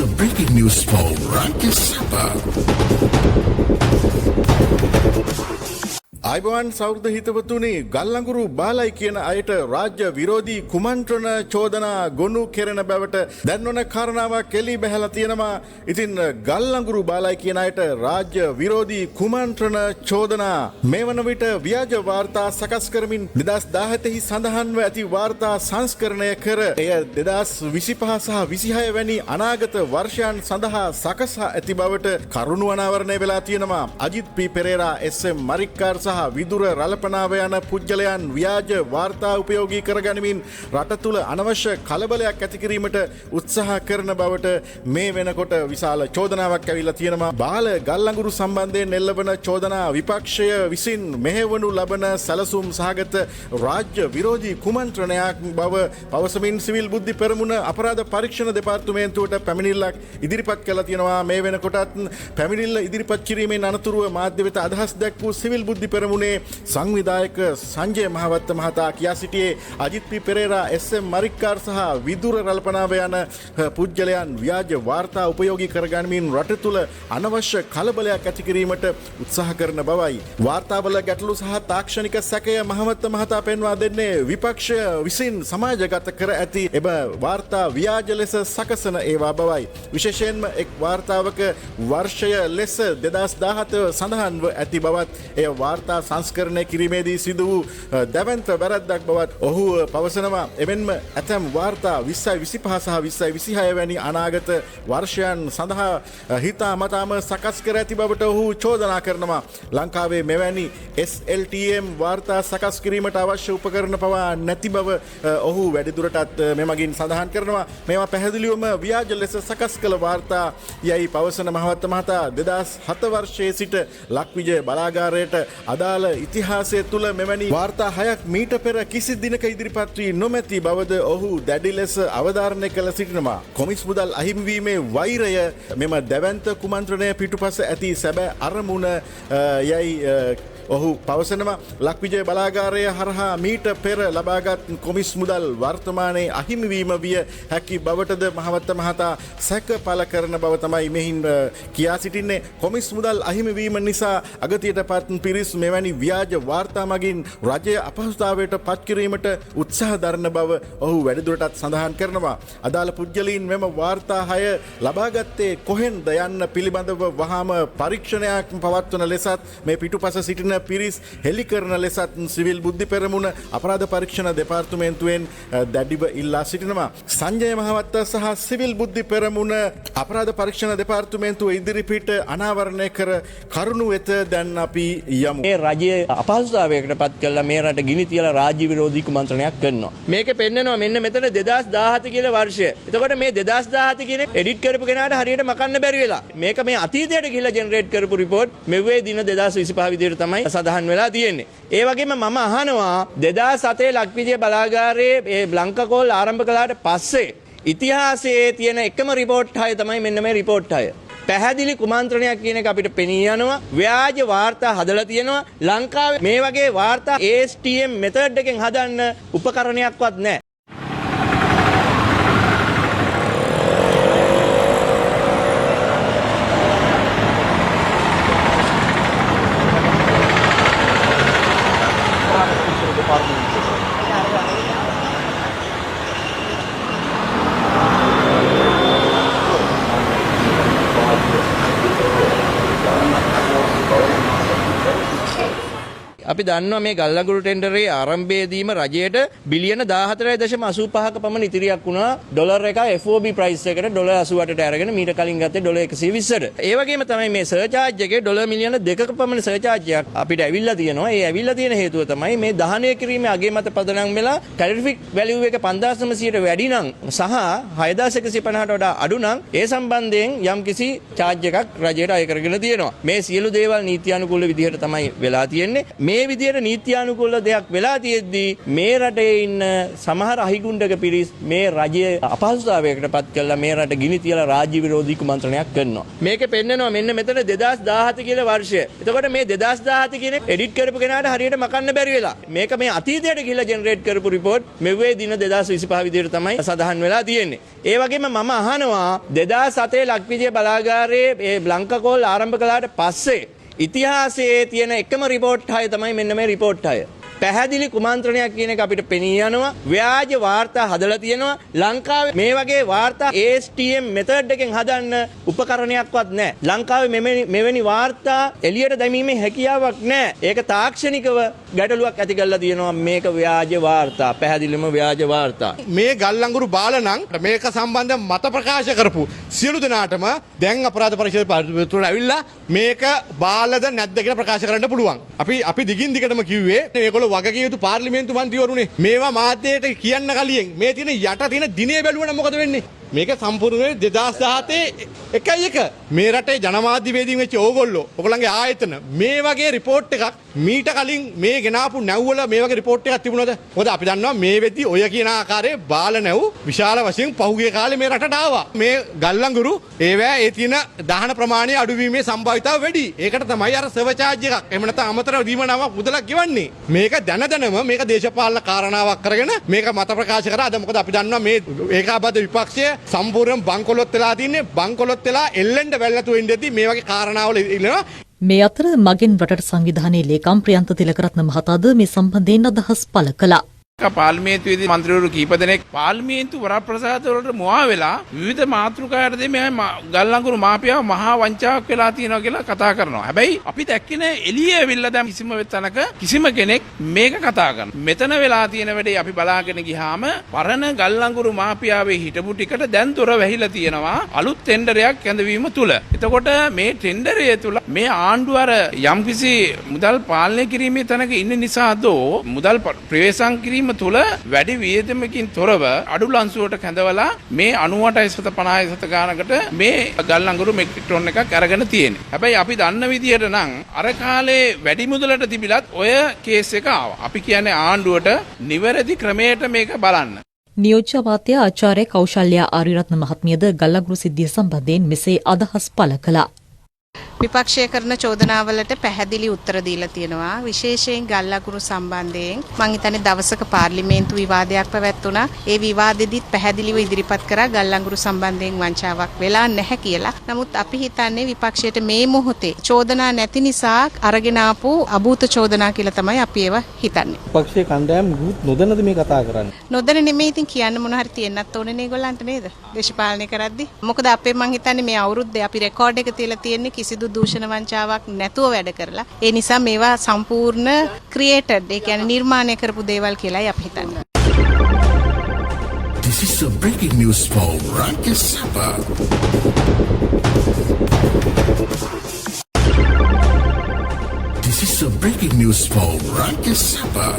breaking news for Rajya Sabha. අයිබෝන් සෞර්ද හිතවතුනි ගල්ලඟුරු බාලයි කියන අයට රාජ්‍ය විරෝධී කුමන්ත්‍රණ චෝදනා ගොනු කෙරෙන බවට දැන්වන කාරණාවක් එළි බැහැලා තියෙනවා. ඉතින් ගල්ලඟුරු බාලයි කියන අයට රාජ්‍ය විරෝධී කුමන්ත්‍රණ චෝදනා මේ වන විට ව්‍යාජ වාර්තා සකස් කරමින් 2017 සඳහන්ව ඇති වාර්තා සංස්කරණය කර එය 2025 සහ 26 වැනි අනාගත වර්ෂයන් සඳහා සකසා ඇති බවට කරුණු අනාවරණය වෙලා තියෙනවා. Ajith P Perera S M. මරික්කාර් සහ විදුර රලපනාව යන පුද්ගලයන් ව්‍යාජ වාර්තා උපයෝගී කරගනිමින් රට තුළ අනවශ්‍ය කලබලයක් ඇති කිරීමට උත්සාහ කරන බවට මේ වෙනකොට විශාල චෝදනාවක් ඇවිල්ලා තියෙනවා. බාල ගල්ලඟුරු සම්බන්ධයෙන් එල්ලවන චෝදනා විපක්ෂය විසින් මෙහෙවනු ලබන සැලසුම් සහගත රාජ්‍ය විරෝධී කුමන්ත්‍රණයක් බව පවසමින් සිවිල් බුද්ධි පෙරමුණ අපරාධ පරීක්ෂණ දෙපාර්තමේන්තුවට පැමිණිල්ලක් ඉදිරිපත් කළා තියෙනවා. මේ වෙනකොටත් පැමිණිල්ල ඉදිරිපත් කිරීමෙන් අනතුරුව මාධ්‍ය වෙත අදහස් දැක්වූ සිවිල් බුද්ධි පෙරමුණේ සංවිධායක සංජය මහවත්ත මහතා කියා සිටියේ අජිත් පී පෙරේරා එස්.එම්. මරික්කාර් සහ විදුර රල්පනාව යන පුද්ගලයන් ව්‍යාජ වාර්තා උපයෝගී කරගනිමින් රට තුළ අනවශ්‍ය කලබලයක් ඇති කිරීමට උත්සාහ කරන බවයි. වාර්තාවල ගැටලු සහ තාක්ෂණික සැකය මහවත්ත මහතා පෙන්වා දෙන්නේ විපක්ෂය විසින් සමාජගත කර ඇති එබ වාර්තා ව්‍යාජ ලෙස සකසන ඒවා බවයි. විශේෂයෙන්ම එක් වාර්තාවක වර්ෂය ලෙස 2017 සඳහන්ව ඇති බවත් එය වාර්තා සංස්කරණය කිරීමේදී සිදු වූ දැවන්ත වැරැද්දක් බවත් ඔහු පවසනවා. එමෙන්ම ඇතැම් වාර්තා 2025 සහ 2026 වැනි අනාගත වර්ෂයන් සඳහා හිතාමතාම සකස් කර ඇති බවට ඔහු චෝදනා කරනවා. ලංකාවේ මෙවැනි SLTM වාර්තා සකස් කිරීමට අවශ්‍ය උපකරණ පවා නැති බව ඔහු වැඩිදුරටත් මෙමගින් සඳහන් කරනවා. මේවා පැහැදිලිවම ව්‍යාජ ලෙස සකස් කළ වාර්තා යයි පවසන මහවත්ත මහතා 2007 වර්ෂයේ සිට ලක්විජය බලාගාරයට අදාළ ඉතිහාසය තුළ මෙවැනි වාර්තා 6ක් මීට පෙර කිසි දිනක ඉදිරිපත් වී නොමැති බවද ඔහු දැඩි ලෙස අවධාරණය කළ සිටිනවා. කොමිස් මුදල් අහිමිවීමේ වෛරය මෙම දැවැන්ත කුමන්ත්‍රණය පිටුපස ඇති සැබෑ අරමුණ යයි ඔහු පවසනවා. ලක්විජය බලාගාරය හරහා මීට පෙර ලබාගත් කොමිස් මුදල් වර්තමානයේ අහිමිවීම විය හැකි බවටද මහවත්ත මහතා සැක පළ කරන බව තමයි මෙහින් කියා සිටින්නේ. කොමිස් මුදල් අහිමිවීම නිසා අගතියට පත් පිරිස් මෙවැනි ව්‍යාජ වාර්තා මගින් රජය අපහසුතාවයට පත් කිරීමට උත්සාහ දරන බව ඔහු වැඩිදුරටත් සඳහන් කරනවා. අදාළ පුද්ගලයින් මෙම වාර්තා 6 ලබාගත්තේ කොහෙන්ද යන්න පිළිබඳව වහාම පරීක්ෂණයක් පවත්වන ලෙසත් මේ පිටුපස සිටින පිරිස් හෙළි කරන ලෙසත් සිවිල් බුද්ධි පෙරමුණ අපරාධ පරීක්ෂණ දෙපාර්තමේන්තුවෙන් දැඩිව ඉල්ලා සිටිනවා. සංජය මහවත්ත සහ සිවිල් බුද්ධි පෙරමුණ අපරාධ පරීක්ෂණ දෙපාර්තමේන්තුව ඉදිරිපිට අනාවරණය කර කරුණු වෙත දැන් අපි යමු. මේ රජය අපහසුතාවයකට පත් කළා මේ රට ගිනි තියලා රාජ්‍ය විරෝධී කුමන්ත්‍රණයක් කරනවා. මේකේ පෙන්නනවා මෙන්න මෙතන 2017 කියලා වර්ෂය. එතකොට මේ 2017 කියන එඩිට් කරපු කෙනාට හරියට මකන්න බැරි වෙලා. මේක මේ අතීතයට ගිහිල්ලා ජෙනරේට් කරපු රිපෝට් මෙව්වේ දින 2025 විදිහට තමයි සඳහන් වෙලා තියෙන්නේ. ඒ වගේම මම අහනවා 2007 ලක්විජය බලාගාරයේ මේ බ්ලන්කකෝල් ආරම්භ කළාට පස්සේ ඉතිහාසයේ තියෙන එකම රිපෝට් 6 තමයි මෙන්න මේ රිපෝට් 6. පැහැදිලි කුමන්ත්‍රණයක් කියන එක අපිට පෙනී යනවා. ව්‍යාජ වාර්තා හදලා තියෙනවා. ලංකාවේ මේ වගේ වාර්තා ASTM මෙතඩ් එකෙන් හදන්න උපකරණයක්වත් නැහැ. අපි දන්නවා මේ ගල්ලඟුරු ටෙන්ඩරේ ආරම්භයේදීම රජයට බිලියන 14.85ක පමණ ඉතිරියක් වුණා. ඩොලර් එක FOB ප්‍රයිස් එකට ඩොලර් 88ට අරගෙන මීට කලින් ගත්තේ ඩොලර් 120ට. ඒ වගේම තමයි මේ සර්චාර්ජ් එකේ ඩොලර් මිලියන 2ක පමණ සර්චාර්ජ් එකක් අපිට ඇවිල්ලා තියෙනවා. ඒ ඇවිල්ලා තියෙන හේතුව තමයි මේ දහනය කිරීමේ අගේ මත පදනම් වෙලා කැලරිෆික් වැලියු එක 5900ට වැඩි නම් සහ 6150ට වඩා අඩු නම් ඒ සම්බන්ධයෙන් යම්කිසි චාර්ජ් එකක් රජයට අය කරගෙන තියෙනවා. මේ සියලු දේවල් නීත්‍යානුකූල විදිහට තමයි වෙලා තියෙන්නේ. මේ විදියට නීත්‍යානුකූල දෙයක් වෙලා තියෙද්දී මේ රටේ ඉන්න සමහර අහිගුණ්ඩක පිරිස් මේ රජය අපහසුතාවයකට පත් කරලා මේ රට ගිනි තියලා රාජ්‍ය විරෝධී කුමන්ත්‍රණයක් කරනවා. මේකේ පෙන්නනවා මෙන්න මෙතන 2017 කියලා වර්ෂය. එතකොට මේ 2017 කියන එඩිට් කරපු කෙනාට හරියට මකන්න බැරි වෙලා. මේක මේ අතීතයට ගිහිල්ලා ජෙනරේට් කරපු රිපෝට් මෙව්වේ දින 2025 විදියට තමයි සඳහන් වෙලා තියෙන්නේ. ඒ වගේම මම අහනවා 2007 ලක්විජය බලාගාරයේ මේ බ්ලන්කකෝල් ආරම්භ කළාට පස්සේ ඉතිහාසයේ තියෙන එකම රිපෝට් හය තමයි මෙන්න මේ රිපෝට් හය. පැහැදිලි කුමන්ත්‍රණයක් කියන එක අපිට පෙනී යනවා. ව්‍යාජ වාර්තා හදලා තියෙනවා. ලංකාවේ මේ වගේ වාර්තා ASTM මෙතඩ් එකෙන් හදන්න උපකරණයක්වත් නැහැ. ලංකාවේ මෙවැනි වාර්තා එළියට දැමීමේ හැකියාවක් නැහැ. ඒක තාක්ෂණිකව ගැටලුවක් ඇති කරලා තියෙනවා. මේක ව්‍යාජ වාර්තා. පැහැදිලිවම ව්‍යාජ වාර්තා. මේ ගල්ලංගුරු බාලනම් මේක සම්බන්ධව මත ප්‍රකාශ කරපු සියලු දෙනාටම දැන් අපරාධ පරීක්ෂණ පරිපූර්ණ ඇවිල්ලා මේක බාලද නැද්ද කියලා ප්‍රකාශ කරන්න පුළුවන්. අපි දිගින් දිගටම කිව්වේ මේගොල්ලෝ වගකිය යුතු පාර්ලිමේන්තු මන්ත්‍රීවරුනේ. මේවා මාධ්‍යයට කියන්න කලින් මේ තියෙන යට තියෙන දිනේ බැලුවනම් මොකද වෙන්නේ? මේක සම්පූර්ණයෙන් 2017 1 මේ රටේ ජනමාධ්‍යවේදීන් වෙච්ච ඕගොල්ලෝගේ ආයතන මේ වගේ රිපෝට් එකක් මීට කලින් මේ ගෙනාපු නැව්වල මේ වගේ රිපෝට් එකක් තිබුණාද? මොකද අපි දන්නවා මේ වෙද්දි ඔය කියන ආකාරයේ බාල නැව් විශාල වශයෙන් පහුගිය කාලේ මේ රටට ආවා. මේ ගල්ලංගුරු ඒවැ ඒ තියෙන දහන ප්‍රමාණය අඩුවීමේ සම්භාවිතාව වැඩි. ඒකට තමයි අර සර්වර් charge එකක් එහෙම නැත්නම් අමතර දීමනාවක් මුදලක් ගෙවන්නේ. මේක දැනම මේක දේශපාලන කාරණාවක් කරගෙන මේක මත ප්‍රකාශ කරා. අද මොකද අපි දන්නවා මේ ඒකාබද්ධ විපක්ෂය සම්පූර්ණ බංකොලොත් වෙලා තින්නේ. බංකොලොත් වෙලා එල්ලෙන්න වැල්ලතු වෙන්නේදී මේ වගේ කාරණාවල ඉල්ලනවා. මේ අතර මගින් රටට සංවිධානයේ ලේකම් ප්‍රියන්ත තිලකරත්න මහතාද මේ සම්බන්ධයෙන් අදහස් පළ කළා. පාර්ලිමේන්තුවේදී මන්ත්‍රීවරු කීප දෙනෙක් පාර්ලිමේන්තු වරප්‍රසාද වලට මොහා වෙලා විවිධ මාතෘකාවට මේ ගල්ලංගුරු මාෆියාව මහා වංචාවක් වෙලා තියෙනවා කියලා කතා කරනවා. හැබැයි අපි දැක්කේ නෑ එළියේ ඇවිල්ලා දැන් කිසිම වෙතනක කිසිම කෙනෙක් මේක කතා කරනවා. මෙතන වෙලා තියෙන වැඩේ අපි බලාගෙන ගියාම පරණ ගල්ලංගුරු මාෆියාවේ හිටපු ටිකට දැන් දොර වැහිලා තියෙනවා අලුත් ටෙන්ඩරයක් ඇඳවීම තුල. එතකොට මේ ටෙන්ඩරය තුල මේ ආණ්ඩුව අර යම්කිසි මුදල් පාලනය කිරීමේ තැනක ඉන්න නිසා දෝ මුදල් ප්‍රවේශම් කිරීම තුල වැඩි වියදමකින් තොරව අඩු ලන්සුවට කැඳවලා මේ 98% ගානකට මේ ගල්ලංගුරු මෙට්‍රික් ටොන් එකක් අරගෙන තියෙනවා. හැබැයි අපි දන්න විදිහට නම් අර කාලේ වැඩි මුදලට තිබිලත් ඔය කේස් එක ආවා. අපි කියන්නේ ආණ්ඩුවට නිවැරදි ක්‍රමයට මේක බලන්න. නියෝජ්‍ය අමාත්‍ය ආචාර්ය කෞශල්‍යා ආරියරත්න මහත්මියද ගල්ලංගුරු සිද්ධිය සම්බන්ධයෙන් මෙසේ අදහස් පළ කළා. විපක්ෂය කරන චෝදනාවලට පැහැදිලි උත්තර දීලා තියෙනවා. විශේෂයෙන් ගල්ලංගුරු සම්බන්ධයෙන් මම හිතන්නේ දවසක පාර්ලිමේන්තු විවාදයක් පැවැත්වුණා. ඒ විවාදෙදිත් පැහැදිලිව ඉදිරිපත් කරා ගල්ලංගුරු සම්බන්ධයෙන් වංචාවක් වෙලා නැහැ කියලා. නමුත් අපි හිතන්නේ විපක්ෂයට මේ මොහොතේ චෝදනා නැති නිසා අරගෙන ආපු අභූත චෝදනා කියලා තමයි අපි ඒවා හිතන්නේ. විපක්ෂයේ කණ්ඩායම් නොදැනද මේ කතා කරන්නේ? නොදැන නෙමෙයි ඉතින් කියන්න මොන හරි තියෙන්නත් ඕනේ නේ ඒගොල්ලන්ට නේද? දේශපාලනය කරද්දි. මොකද අපේ මං හිතන්නේ මේ අවුරුද්දේ අපි රෙකෝඩ් එක තියලා තියෙන්නේ කිසිදු දූෂණ වංචාවක් නැතුව වැඩ කරලා. ඒ නිසා මේවා සම්පූර්ණ ක්‍රියේටඩ් ඒ කියන්නේ නිර්මාණය කරපු දේවල් කියලායි අපි හිතන්නේ. This is a breaking news for Rakya Sabha. This is a breaking news for Rakya Sabha.